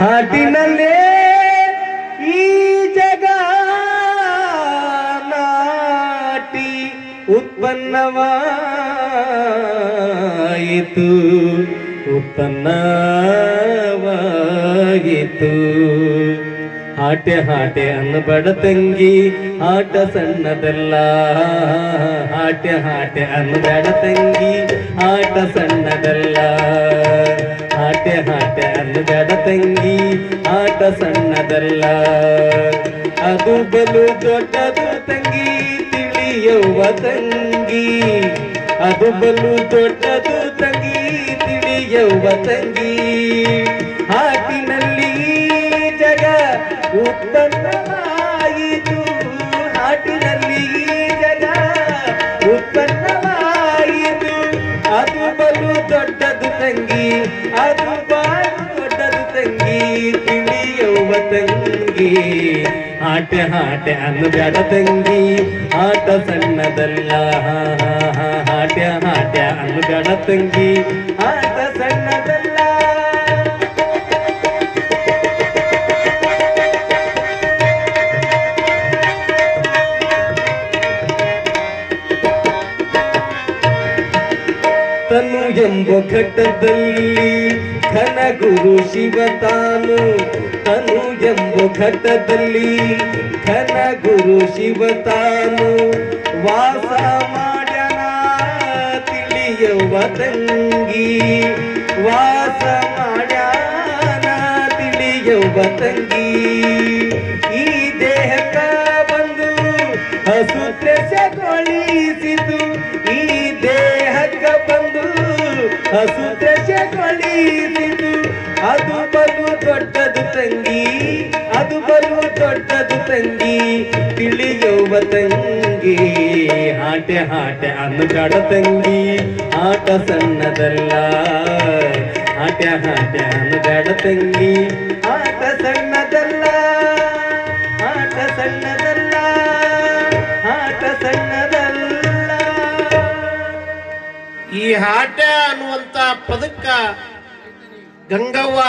ಹಾಟಿನಲ್ಲೇ ಈ ಜಗ ನಾಟಿ ಉತ್ಪನ್ನವಾಯಿತು ಉತ್ಪನ್ನವಾಯಿತು. ಹಾಟೆ ಹಾಟೆ ಅನ್ನಬೇಡ ತಂಗಿ, ಆಟ ಸಣ್ಣದಲ್ಲ. ಹಾಟೆ ಹಾಟೆ ಅನ್ನಬೇಡ ತಂಗಿ, ಆಟ ಸಣ್ಣದಲ್ಲ. ಹಾಟೆ ಹಾಟೆ ಅನ್ನಬೇಡ ತಂಗಿ, ಆಟ ಸಣ್ಣದಲ್ಲ. ಅದು ಬಲು ದೊಡ್ಡದು ತಂಗಿ, ತಿಳಿಯುವ ತಂಗಿ. ಅದು ಬಲು ದೊಡ್ಡದು ತಂಗಿ, ತಿಳಿಯುವ ತಂಗಿ. ಹಾಟಿನಲ್ಲಿ ಜಗ ಉತ್ಪನ್ನವಾಯಿತು. ಹಾಟಿನಲ್ಲಿ ಜಗ ಉತ್ಪನ್ನವಾಯಿತು. ಅದು ಬಲು ದೊಡ್ಡದು ತಂಗಿ, ಅದು ಬಾಳು ದೊಡ್ಡದು ತಂಗಿ, ತಿಳಿಯುವ ತಂಗಿ. ಹಾಟೆ ಹಾಟೆ ಅನ್ನಬೇಡ ತಂಗಿ, ಆಟ ಸಣ್ಣದಲ್ಲ. ಹಾಟೆ ಹಾಟೆ ಅನ್ನಬೇಡ ತಂಗಿ, ಆಟ ಸಣ್ಣದಲ್ಲ. ತನು ಎಂಬ ಘಟ್ಟದಲ್ಲಿ ಘನ ಗುರು ಶಿವ ತಾನು. ತನು ಎಂಬ ಘಟ್ಟದಲ್ಲಿ ಘನ ಗುರು ಶಿವ ತಾನು. ವಾಸ ಮಾಡ್ಯನ ತಿಳಿಯುವ ತಂಗಿ, ವಾಸ ಮಾಡ್ಯಾನ ತಿಳಿಯುವ ತಂಗಿ. ಈ ದೇಹಕ್ಕ ಬಂದು ಹಸುತ್ರೆಸಗೊಳಿಸಿತು. ಈ ದೇಹಕ್ಕ ಬಂದು ಹಸುತ್ರೆಸಗೊಳಿಸಿತು. ಅದು ಬಲು ದೊಡ್ಡದು ತಂಗಿ, ಅದು ಬಲು ದೊಡ್ಡದು ತಂಗಿ, ತಿಳಿಯುವ ತಂಗಿ. ಹಾಟೆ ಹಾಟೆ ಅನ್ನಬೇಡ ತಂಗಿ, ಆಟ ಸಣ್ಣದಲ್ಲ. ಹಾಟೆ ಹಾಟೆ ಅನ್ನಬೇಡ ತಂಗಿ, ಆಟ ಸಣ್ಣದಲ್ಲ. ಆಟ ಸಣ್ಣದಲ್ಲ, ಆಟ ಸಣ್ಣದಲ್ಲ. ಈ ಹಾಟ ಅನ್ನುವಂತ ಪದಕ್ಕ ಗಂಗವ್ವ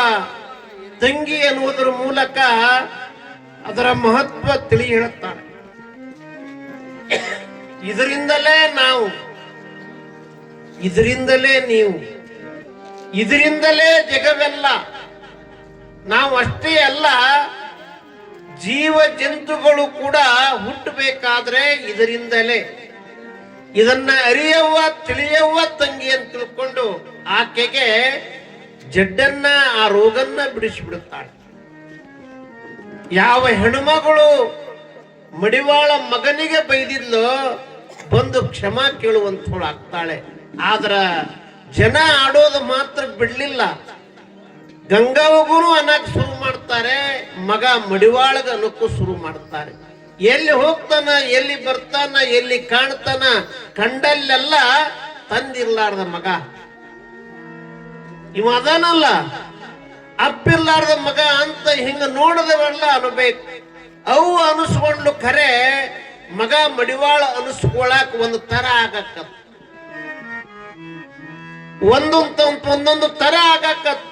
ತಂಗಿ ಅನ್ನುವುದರ ಮೂಲಕ ಅದರ ಮಹತ್ವ ತಿಳಿ ಹೇಳುತ್ತಾಳೆ. ಇದರಿಂದಲೇ ನಾವು, ಇದರಿಂದಲೇ ನೀವು, ಇದರಿಂದಲೇ ಜಗವೆಲ್ಲ. ನಾವು ಅಷ್ಟೇ ಅಲ್ಲ, ಜೀವ ಜಂತುಗಳು ಕೂಡ ಹುಟ್ಟಬೇಕಾದ್ರೆ ಇದರಿಂದಲೇ. ಇದನ್ನ ಅರಿಯವ್ವ ತಿಳಿಯವ್ವ ತಂಗಿ ಅಂತ ತಿಳ್ಕೊಂಡು ಆಕೆಗೆ ಜಡ್ಡನ್ನ, ಆ ರೋಗನ್ನ ಬಿಡಿಸಿಬಿಡುತ್ತಾಳೆ. ಯಾವ ಹೆಣ್ಮಗಳು ಮಡಿವಾಳ ಮಗನಿಗೆ ಬೈದಿದ್ಲೋ ಬಂದು ಕ್ಷಮಾ ಕೇಳುವಂಥವಳು ಆಗ್ತಾಳೆ. ಆದ್ರ ಜನ ಆಡೋದು ಮಾತ್ರ ಬಿಡ್ಲಿಲ್ಲ. ಗಂಗಾವಗೂ ಅನ್ನಕ್ ಶುರು ಮಾಡ್ತಾರೆ, ಮಗ ಮಡಿವಾಳಗ ಅನ್ನಕ್ಕೂ ಶುರು ಮಾಡ್ತಾರೆ. ಎಲ್ಲಿ ಹೋಗ್ತಾನ, ಎಲ್ಲಿ ಬರ್ತಾನ, ಎಲ್ಲಿ ಕಾಣ್ತಾನ, ಕಂಡಲ್ಲೆಲ್ಲ ತಂದಿರ್ಲಾರ್ದ ಮಗ ಇವ ಅದಾನಲ್ಲ, ಅಪ್ಪಿರ್ಲಾರ್ದ ಮಗ ಅಂತ ಹಿಂಗ ನೋಡದವೆಲ್ಲ ಅನ್ಬೇಕು. ಅವು ಅನಿಸ್ಕೊಂಡ್ಲು ಖರೆ, ಮಗ ಮಡಿವಾಳ ಅನಿಸ್ಕೊಳಕ್ ಒಂದು ತರ ಆಗಕ್ಕ, ಒಂದೊಂದು ತರ ಆಗಾಕತ್.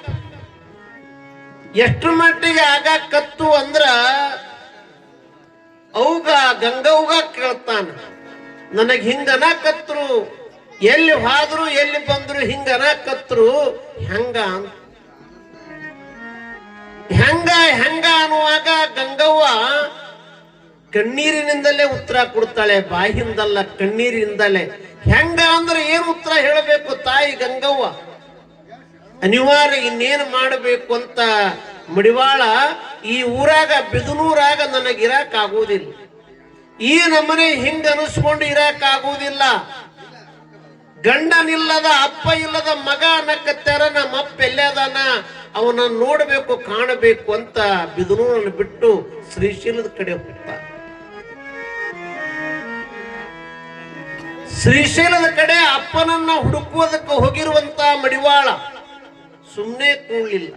ಎಷ್ಟು ಮಟ್ಟಿಗೆ ಆಗಾಕತ್ತು ಅಂದ್ರ ಅವ್ಗ ಗಂಗವ್ಗ ಕೇಳ್ತಾನ, ನನಗ್ ಹಿಂಗನಾಕತ್ರು, ಎಲ್ಲಿ ಹಾದ್ರು ಎಲ್ಲಿ ಬಂದ್ರು ಹಿಂಗನಾಕತ್ರು, ಹೆಂಗ ಹೆಂಗ ಹೆಂಗ ಅನ್ನುವಾಗ ಗಂಗವ್ವ ಕಣ್ಣೀರಿನಿಂದಲೇ ಉತ್ತರ ಕೊಡ್ತಾಳೆ, ಬಾಯಿಂದಲ್ಲ ಕಣ್ಣೀರಿನಿಂದಲೇ. ಹೆಂಗ ಅಂದ್ರೆ ಏನು ಉತ್ತರ ಹೇಳಬೇಕು ತಾಯಿ ಗಂಗವ್ವ? ಅನಿವಾರ್ಯ ಇನ್ನೇನು ಮಾಡಬೇಕು ಅಂತ ಮಡಿವಾಳ, ಈ ಊರಾಗ ಬಿದನೂರಾಗ ನನಗಿರಾಕ್ ಆಗುವುದಿಲ್ಲ, ಈ ನಮ್ಮನೆ ಹಿಂಗ ಅನಿಸ್ಕೊಂಡು ಇರಾಕ್ ಆಗುವುದಿಲ್ಲ. ಗಂಡನಿಲ್ಲದ ಅಪ್ಪ ಇಲ್ಲದ ಮಗ ಅನ್ನಕತ್ತಾರ, ನಮ್ಮ ಅಪ್ಪ ಎಲ್ಲದಾನ, ಅವನ ನೋಡ್ಬೇಕು ಕಾಣಬೇಕು ಅಂತ ಬಿದನೂರನ್ನು ಬಿಟ್ಟು ಶ್ರೀಶೈಲದ ಕಡೆ ಹೋಗ್ತಾರೆ. ಶ್ರೀಶೈಲದ ಕಡೆ ಅಪ್ಪನನ್ನ ಹುಡುಕುವುದಕ್ಕೆ ಹೋಗಿರುವಂತ ಮಡಿವಾಳ ಸುಮ್ಮನೆ ಕೂಡ್ಲಿಲ್ಲ.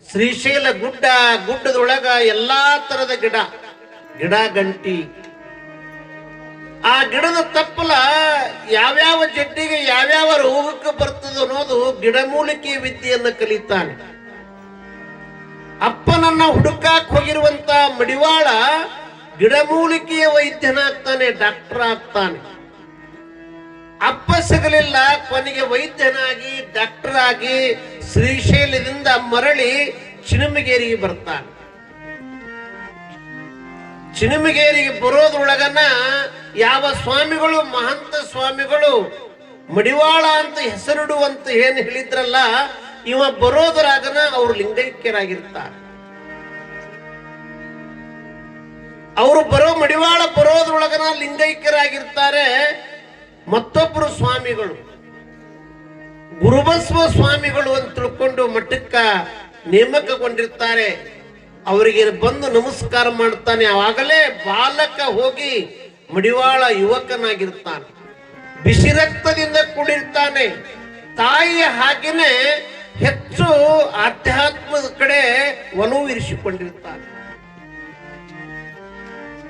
ಶ್ರೀಶೈಲ ಗುಡ್ಡದೊಳಗ ಎಲ್ಲಾ ತರದ ಗಿಡ ಗಂಟಿ, ಆ ಗಿಡದ ತಪ್ಪಲ ಯಾವ್ಯಾವ ಜಡ್ಡಿಗೆ ಯಾವ್ಯಾವ ರೋಗಕ್ಕೆ ಬರ್ತದೆ ಅನ್ನೋದು ಗಿಡಮೂಲಿಕೆ ವಿದ್ಯೆಯನ್ನು ಕಲಿತಾನೆ. ಅಪ್ಪನನ್ನ ಹುಡುಕಾಕ್ ಹೋಗಿರುವಂತ ಮಡಿವಾಳ ಗಿಡಮೂಲಿಕೆಯ ವೈದ್ಯನಾಗ್ತಾನೆ, ಡಾಕ್ಟರ್ ಆಗ್ತಾನೆ. ಅಪ್ಪ ಸಿಗಲಿಲ್ಲ, ಕೊನೆಗೆ ವೈದ್ಯನಾಗಿ ಡಾಕ್ಟರ್ ಆಗಿ ಶ್ರೀಶೈಲದಿಂದ ಮರಳಿ ಚಿಣಮಗೇರಿಗೆ ಬರ್ತಾನೆ. ಚಿಣಮಗೇರಿಗೆ ಬರೋದ್ರೊಳಗನ ಯಾವ ಸ್ವಾಮಿಗಳು, ಮಹಂತ ಸ್ವಾಮಿಗಳು ಮಡಿವಾಳ ಅಂತ ಹೆಸರಿಡುವಂತ ಏನ್ ಹೇಳಿದ್ರಲ್ಲ, ಇವ ಬರೋದ್ರಾಗನ ಅವರು ಲಿಂಗೈಕ್ಯರಾಗಿರ್ತಾರೆ. ಅವರು ಮಡಿವಾಳ ಬರೋದ್ರೊಳಗನ ಲಿಂಗೈಕ್ಯರಾಗಿರ್ತಾರೆ. ಮತ್ತೊಬ್ಬರು ಸ್ವಾಮಿಗಳು ಗುರುಬಸವ ಸ್ವಾಮಿಗಳು ಅಂತ ತಿಳ್ಕೊಂಡು ಮಠಕ್ಕ ನೇಮಕಗೊಂಡಿರ್ತಾರೆ. ಅವರಿಗೆ ಬಂದು ನಮಸ್ಕಾರ ಮಾಡ್ತಾನೆ. ಆವಾಗಲೇ ಬಾಲಕ ಹೋಗಿ ಮಡಿವಾಳ ಯುವಕನಾಗಿರ್ತಾನೆ, ಬಿಸಿ ರಕ್ತದಿಂದ ಕೂಡಿರ್ತಾನೆ. ತಾಯಿಯ ಹಾಗೆನೆ ಹೆಚ್ಚು ಆಧ್ಯಾತ್ಮದ ಕಡೆ ಒಲವು ಇರಿಸಿಕೊಂಡಿರ್ತಾನೆ.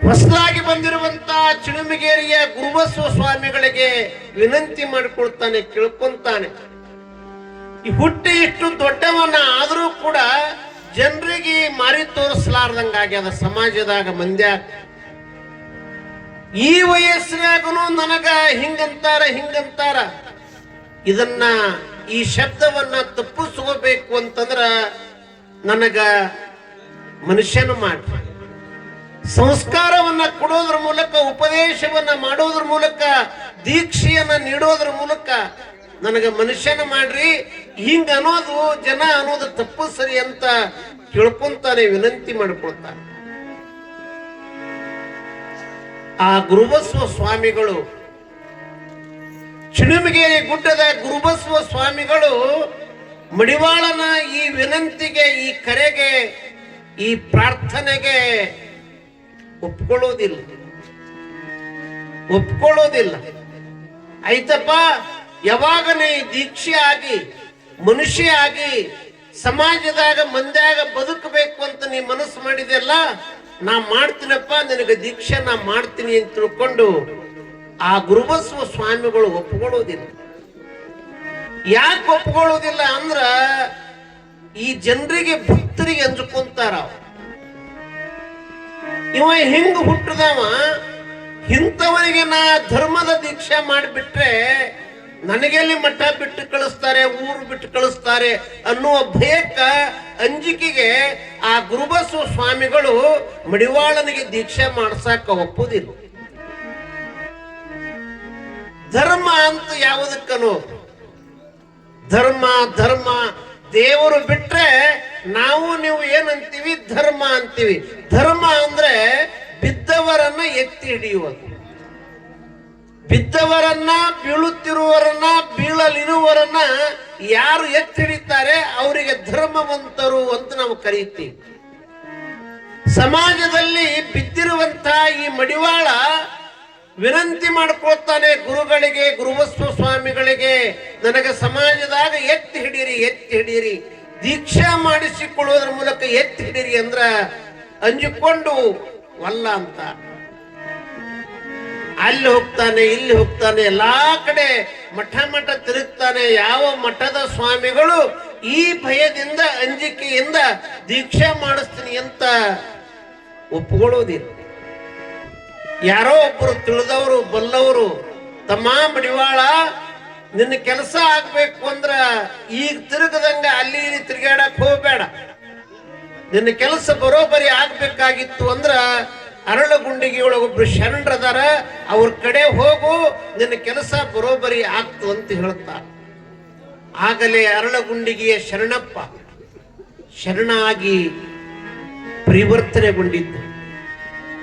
ಹೊಸದಾಗಿ ಬಂದಿರುವಂತ ಚಿಣಮಗೇರಿಯ ಗುರುಬಸವ ಸ್ವಾಮಿಗಳಿಗೆ ವಿನಂತಿ ಮಾಡಿಕೊಳ್ತಾನೆ, ಕೇಳ್ಕೊಂತಾನೆ. ಈ ಹುಟ್ಟಿ ಇಷ್ಟು ದೊಡ್ಡವನ ಆದರೂ ಕೂಡ ಜನರಿಗೆ ಮಾರಿ ತೋರಿಸಲಾರ್ದಂಗಾಗ್ಯದ ಸಮಾಜದಾಗ ಮಂದ್ಯಾಗ. ಈ ವಯಸ್ಸಿನಾಗನು ನನಗ ಹಿಂಗಂತಾರ. ಇದನ್ನ ಈ ಶಬ್ದವನ್ನ ತಪ್ಪಿಸ್ಕೋಬೇಕು ಅಂತಂದ್ರ ನನಗ ಮನುಷ್ಯನ ಮಾಡಿ ಸಂಸ್ಕಾರವನ್ನ ಕೊಡೋದ್ರ ಮೂಲಕ, ಉಪದೇಶವನ್ನ ಮಾಡೋದ್ರ ಮೂಲಕ, ದೀಕ್ಷೆಯನ್ನ ನೀಡೋದ್ರ ಮೂಲಕ ನನಗ ಮನುಷ್ಯನ ಮಾಡ್ರಿ. ಹಿಂಗ ಅನ್ನೋದು ಜನ ಅನ್ನೋದು ತಪ್ಪು ಸರಿ ಅಂತ ಕೇಳ್ಕೊಂತಾನೆ, ವಿನಂತಿ ಮಾಡಿಕೊಳ್ತಾನೆ. ಆ ಗುರುಬಸವ ಸ್ವಾಮಿಗಳು, ಚಿಣಮಗೇರಿ ಗುಡ್ಡದ ಗುರುಬಸವ ಸ್ವಾಮಿಗಳು ಮಡಿವಾಳನ ಈ ವಿನಂತಿಗೆ, ಈ ಕರೆಗೆ, ಈ ಪ್ರಾರ್ಥನೆಗೆ ಒಪ್ಕೊಳ್ಳೋದಿಲ್ಲ. ಆಯ್ತಪ್ಪ, ಯಾವಾಗ ನೀ ದೀಕ್ಷೆ ಆಗಿ ಮನುಷ್ಯ ಆಗಿ ಸಮಾಜದಾಗ ಮಂದ್ಯಾಗ ಬದುಕಬೇಕು ಅಂತ ನೀ ಮನಸ್ಸು ಮಾಡಿದೆಲ್ಲ, ನಾ ಮಾಡ್ತೀನಪ್ಪ, ನಿನಗೆ ದೀಕ್ಷೆ ನಾ ಮಾಡ್ತೀನಿ ಅಂತ ತಿಳ್ಕೊಂಡು ಆ ಗುರುಬಸವ ಸ್ವಾಮಿಗಳು ಒಪ್ಕೊಳ್ಳೋದಿಲ್ಲ. ಯಾಕೆ ಒಪ್ಕೊಳ್ಳೋದಿಲ್ಲ ಅಂದ್ರ, ಈ ಜನರಿಗೆ ಭಕ್ತರಿಗೆ ಅಂಜುಕೊಂತಾರ. ಇವ ಹಿಂಗ ಹುಟ್ಟದವ, ಇಂಥವನಿಗೆ ನಾ ಧರ್ಮದ ದೀಕ್ಷೆ ಮಾಡಿಬಿಟ್ರೆ ನನಗೆಲ್ಲಿ ಮಠ ಬಿಟ್ಟು ಕಳಿಸ್ತಾರೆ, ಊರು ಬಿಟ್ಟು ಕಳಿಸ್ತಾರೆ ಅನ್ನುವ ಭಯಕ್ಕ, ಅಂಜಿಕೆಗೆ ಆ ಗುರುಬಸವ ಸ್ವಾಮಿಗಳು ಮಡಿವಾಳನಿಗೆ ದೀಕ್ಷೆ ಮಾಡ್ಸಾಕ ಒಪ್ಪುದಿಲ್ಲ. ಧರ್ಮ ಅಂತ ಯಾವುದಕ್ಕನೋ, ಧರ್ಮ ದೇವರು ಬಿಟ್ರೆ ನಾವು ನೀವು ಏನಂತೀವಿ, ಧರ್ಮ ಅಂತೀವಿ. ಧರ್ಮ ಅಂದ್ರೆ ಬಿದ್ದವರನ್ನ ಎತ್ತಿ ಹಿಡಿಯುವುದು, ಬಿದ್ದವರನ್ನ, ಬೀಳುತ್ತಿರುವವರನ್ನ, ಬೀಳಲಿರುವವರನ್ನ ಯಾರು ಎತ್ತಿ ಹಿಡಿತಾರೆ ಅವರಿಗೆ ಧರ್ಮವಂತರು ಅಂತ ನಾವು ಕರೀತೀವಿ. ಸಮಾಜದಲ್ಲಿ ಬಿದ್ದಿರುವಂತ ಈ ಮಡಿವಾಳ ವಿನಂತಿ ಮಾಡ್ಕೊಳ್ತಾನೆ ಗುರುಗಳಿಗೆ, ಗುರುಬಸವ ಸ್ವಾಮಿಗಳಿಗೆ, ನನಗೆ ಸಮಾಜದಾಗ ಎತ್ತಿ ಹಿಡೀರಿ, ದೀಕ್ಷಾ ಮಾಡಿಸಿಕೊಳ್ಳುವುದರ ಮೂಲಕ ಎತ್ತಿ ಹಿಡೀರಿ ಅಂದ್ರ ಅಂಜಿಕೊಂಡು ವಲ್ಲ ಅಂತ. ಅಲ್ಲಿ ಹೋಗ್ತಾನೆ, ಇಲ್ಲಿ ಹೋಗ್ತಾನೆ, ಎಲ್ಲಾ ಕಡೆ ಮಠ ತಿರುಗ್ತಾನೆ. ಯಾವ ಮಠದ ಸ್ವಾಮಿಗಳು ಈ ಭಯದಿಂದ, ಅಂಜಿಕೆಯಿಂದ ದೀಕ್ಷೆ ಮಾಡಿಸ್ತೀನಿ ಅಂತ ಒಪ್ಕೊಳ್ಳೋದಿಲ್ಲ. ಯಾರೋ ಒಬ್ರು ತಿಳಿದವರು, ಬಲ್ಲವರು, ತಮ್ಮ ಮಡಿವಾಳ, ನಿನ್ನ ಕೆಲಸ ಆಗ್ಬೇಕು ಅಂದ್ರ ಈಗ ತಿರುಗದಂಗ ಅಲ್ಲಿ ಇಲ್ಲಿ ತಿರುಗಾಡಕ್ ಹೋಗ್ಬೇಡ. ನಿನ್ನ ಕೆಲಸ ಬರೋಬರಿ ಆಗ್ಬೇಕಾಗಿತ್ತು ಅಂದ್ರ ಅರಳಗುಂಡಿಗೆ ಒಳಗೊಬ್ರು ಶರಣರದಾರ, ಅವ್ರ ಕಡೆ ಹೋಗು, ನಿನ್ನ ಕೆಲಸ ಬರೋಬರಿ ಆಗ್ತು ಅಂತ ಹೇಳ್ತಾ. ಆಗಲೇ ಅರಳಗುಂಡಿಗೆಯ ಶರಣಪ್ಪ ಶರಣಾಗಿ ಪರಿವರ್ತನೆಗೊಂಡಿದ್ದ.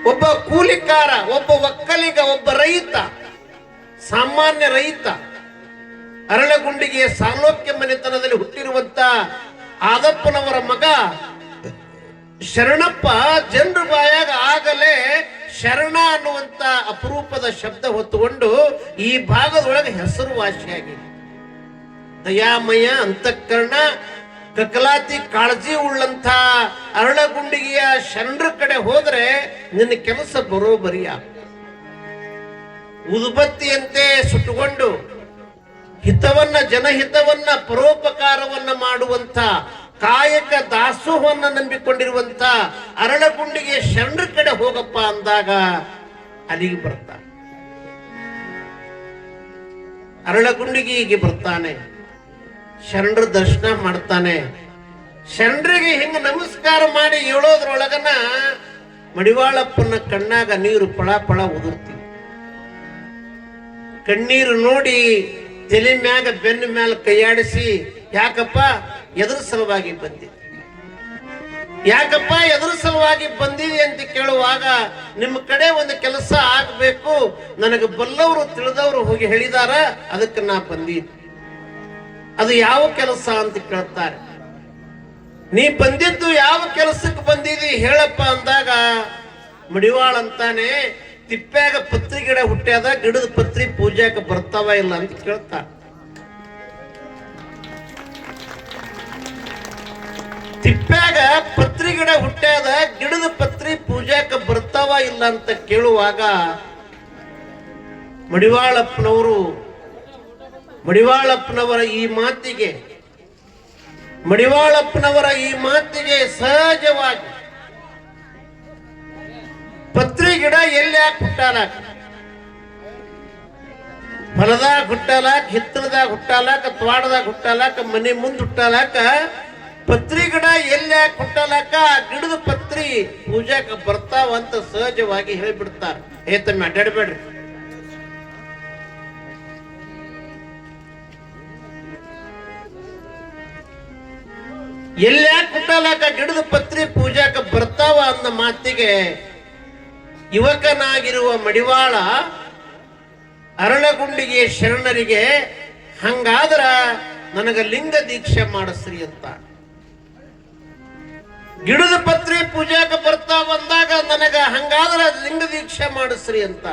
ಒಬ್ಬ ಕೂಲಿಕಾರ, ಒಬ್ಬ ಒಕ್ಕಲಿಗ, ಒಬ್ಬ ರೈತ, ಸಾಮಾನ್ಯ ರೈತ, ಅರಳಗುಂಡಿಗೆಯ ಸಾಲೋಕ್ಯ ಮನೆತನದಲ್ಲಿ ಹುಟ್ಟಿರುವಂತ ಆದಪ್ಪನವರ ಮಗ ಶರಣಪ್ಪ. ಜನರ ಬಾಯಾಗ ಆಗಲೇ ಶರಣ ಅನ್ನುವಂತ ಅಪರೂಪದ ಶಬ್ದ ಹೊತ್ತುಕೊಂಡು ಈ ಭಾಗದೊಳಗೆ ಹೆಸರುವಾಸಿಯಾಗಿದೆ. ದಯಾಮಯ ಅಂತಃಕರಣ, ಕಕಲಾತಿ ಕಾಳಜಿ ಉಳ್ಳಂತ ಅರಳಗುಂಡಿಗೆಯ ಶರಣರ ಕಡೆ ಹೋದ್ರೆ ನಿನ್ನ ಕೆಲಸ ಬರೋಬರಿಯ. ಉದುಬತ್ತಿಯಂತೆ ಸುಟ್ಟುಕೊಂಡು ಹಿತವನ್ನ, ಜನಹಿತವನ್ನ, ಪರೋಪಕಾರವನ್ನ ಮಾಡುವಂತ ಕಾಯಕ ದಾಸೋಹವನ್ನ ನಂಬಿಕೊಂಡಿರುವಂತ ಅರಳಗುಂಡಿಗೆ ಶರಣರ ಕಡೆ ಹೋಗಪ್ಪ ಅಂದಾಗ ಅಲ್ಲಿಗೆ ಬರ್ತಾನೆ. ಅರಳಗುಂಡಿಗೆ ಹೀಗೆ ಬರ್ತಾನೆ, ಶರಣರ ದರ್ಶನ ಮಾಡ್ತಾನೆ. ಶರಣರಿಗೆ ಹಿಂಗ ನಮಸ್ಕಾರ ಮಾಡಿ ಹೇಳೋದ್ರೊಳಗನ ಮಡಿವಾಳಪ್ಪನ ಕಣ್ಣಾಗ ನೀರು ಪಳ ಪಳ ಉದುರ್ತೀವಿ. ಕಣ್ಣೀರು ನೋಡಿ ತಲೆ ಮ್ಯಾಗ ಬೆನ್ನ ಮ್ಯಾಲ ಕೈಯಾಡಿಸಿ, ಯಾಕಪ್ಪ ಎದುರು ಸಲುವಾಗಿ ಬಂದಿದೆ, ಯಾಕಪ್ಪ ಎದುರು ಸಲುವಾಗಿ ಬಂದಿದೆ ಅಂತ ಕೇಳುವಾಗ, ನಿಮ್ಮ ಕಡೆ ಒಂದು ಕೆಲಸ ಆಗ್ಬೇಕು, ನನಗೆ ಬಲ್ಲವರು ತಿಳಿದವರು ಹೋಗಿ ಹೇಳಿದಾರ, ಅದಕ್ಕೆ ನಾ ಬಂದಿದ್ದೆ. ಅದು ಯಾವ ಕೆಲಸ ಅಂತ ಕೇಳ್ತಾರೆ. ನೀ ಬಂದಿದ್ದು ಯಾವ ಕೆಲಸಕ್ಕೆ ಬಂದಿದಿ ಹೇಳಪ್ಪ ಅಂದಾಗ ಮಡಿವಾಳ ಅಂತಾನೆ, ತಿಪ್ಪ್ಯಾಗ ಪತ್ರಿ ಗಿಡ ಹುಟ್ಟ್ಯಾದ, ಗಿಡದ ಪತ್ರಿ ಪೂಜಾಕ ಬರ್ತಾವ ಇಲ್ಲ ಅಂತ ಕೇಳ್ತಾರ. ತಿಪ್ಪ್ಯಾಗ ಪತ್ರಿ ಗಿಡ ಹುಟ್ಟ್ಯಾದ, ಗಿಡದ ಪತ್ರಿ ಪೂಜಾಕ ಬರ್ತಾವ ಇಲ್ಲ ಅಂತ ಕೇಳುವಾಗ ಮಡಿವಾಳಪ್ಪನವರ ಈ ಮಾತಿಗೆ ಸಹಜವಾಗಿ ಪತ್ರಿ ಗಿಡ ಎಲ್ಲಿ ಯಾಕೆ ಹುಟ್ಟಾಲಾಕ, ಹೊಲದಾಗ ಹುಟ್ಟಾಲಾಕ, ಹಿತ್ತಲದಾಗ ಹುಟ್ಟಾಲಾಕ, ತ್ವಾಡದಾಗ ಹುಟ್ಟಾಲಾಕ, ಮನೆ ಮುಂದೆ ಹುಟ್ಟಾಲಾಕ, ಪತ್ರಿ ಗಿಡ ಎಲ್ಲಿ ಯಾಕೆ ಹುಟ್ಟಾಲಾಕ, ಗಿಡದ ಪತ್ರಿ ಪೂಜಾಕ ಬರ್ತಾವ ಅಂತ ಸಹಜವಾಗಿ ಹೇಳಿಬಿಡ್ತಾರ. ತಮ್ಮ ಅಡ್ಡಾಡ್ಬೇಡ್ರಿ. ಎಲ್ಯಾಕೆ ಹುಟ್ಟಾಲಾಕ, ಗಿಡದ ಪತ್ರಿ ಪೂಜಾಕ ಬರ್ತಾವ ಅನ್ನೋ ಮಾತಿಗೆ ಯುವಕನಾಗಿರುವ ಮಡಿವಾಳ ಅರಳಗುಂಡಿಗೆ ಶರಣರಿಗೆ, ಹಂಗಾದ್ರ ನನಗ ಲಿಂಗ ದೀಕ್ಷೆ ಮಾಡಿಸ್ರಿ ಅಂತ. ಗಿಡದ ಪತ್ರಿ ಪೂಜಾಕ ಬರ್ತಾವ ಅಂದಾಗ ನನಗ ಹಂಗಾದ್ರ ಲಿಂಗ ದೀಕ್ಷೆ ಮಾಡಿಸ್ರಿ ಅಂತ.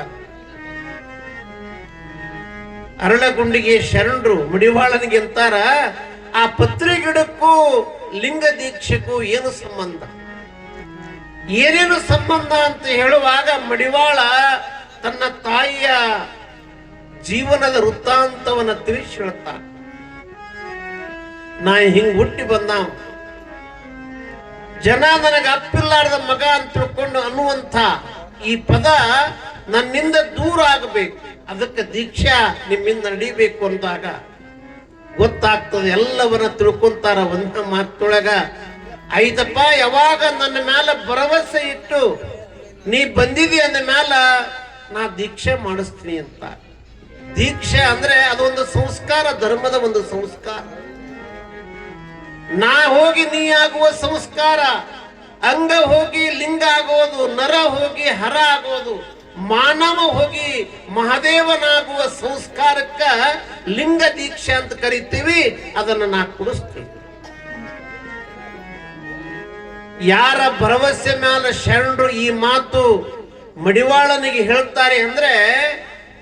ಅರಳಗುಂಡಿಗೆ ಶರಣರು ಮಡಿವಾಳನಿಗೆ ಅಂತಾರ, ಆ ಪತ್ರಿ ಗಿಡಕ್ಕೂ ಲಿಂಗ ದೀಕ್ಷೆಗೂ ಏನು ಸಂಬಂಧ, ಏನೇನು ಸಂಬಂಧ ಅಂತ ಹೇಳುವಾಗ ಮಡಿವಾಳ ತನ್ನ ತಾಯಿಯ ಜೀವನದ ವೃತ್ತಾಂತವನ್ನ ತಿಳಿಸಿ ಹೇಳ್ತಾ, ನಾ ಹಿಂಗ್ ಹುಟ್ಟಿ ಬಂದ, ಜನ ನನಗೆ ಅಪ್ಪಿಲ್ಲಾರ್ದ ಮಗ ಅಂತ ತಿಳ್ಕೊಂಡು ಅನ್ನುವಂಥ ಈ ಪದ ನನ್ನಿಂದ ದೂರ ಆಗಬೇಕು, ಅದಕ್ಕೆ ದೀಕ್ಷಾ ನಿಮ್ಮಿಂದ ನಡೀಬೇಕು ಅಂದಾಗ ಗೊತ್ತಾಗ್ತದೆ. ಎಲ್ಲವನ್ನ ತಿಳ್ಕೊಂತಾರ ಒಂದ ಮಾತೊಳಗ, ಐತಪ್ಪ ಯಾವಾಗ ನನ್ನ ಮ್ಯಾಲ ಭರವಸೆ ಇಟ್ಟು ನೀ ಬಂದಿದಿ ಅಂದ ಮ್ಯಾಲ ನಾ ದೀಕ್ಷೆ ಮಾಡಿಸ್ತೀನಿ ಅಂತ. ದೀಕ್ಷೆ ಅಂದ್ರೆ ಅದೊಂದು ಸಂಸ್ಕಾರ, ಧರ್ಮದ ಒಂದು ಸಂಸ್ಕಾರ. ನಾ ಹೋಗಿ ನೀ ಆಗುವ ಸಂಸ್ಕಾರ, ಅಂಗ ಹೋಗಿ ಲಿಂಗ ಆಗೋದು, ನರ ಹೋಗಿ ಹರ ಆಗೋದು, ಮಾನವ ಹೋಗಿ ಮಹಾದೇವನಾಗುವ ಸಂಸ್ಕಾರಕ್ಕ ಲಿಂಗ ದೀಕ್ಷೆ ಅಂತ ಕರಿತೀವಿ. ಅದನ್ನ ನಾ ಕೊಡಿಸ್ತೀವಿ. ಯಾರ ಭರವಸೆ ಮ್ಯಾಲ ಶರಣರು ಈ ಮಾತು ಮಡಿವಾಳನಿಗೆ ಹೇಳ್ತಾರೆ ಅಂದ್ರೆ,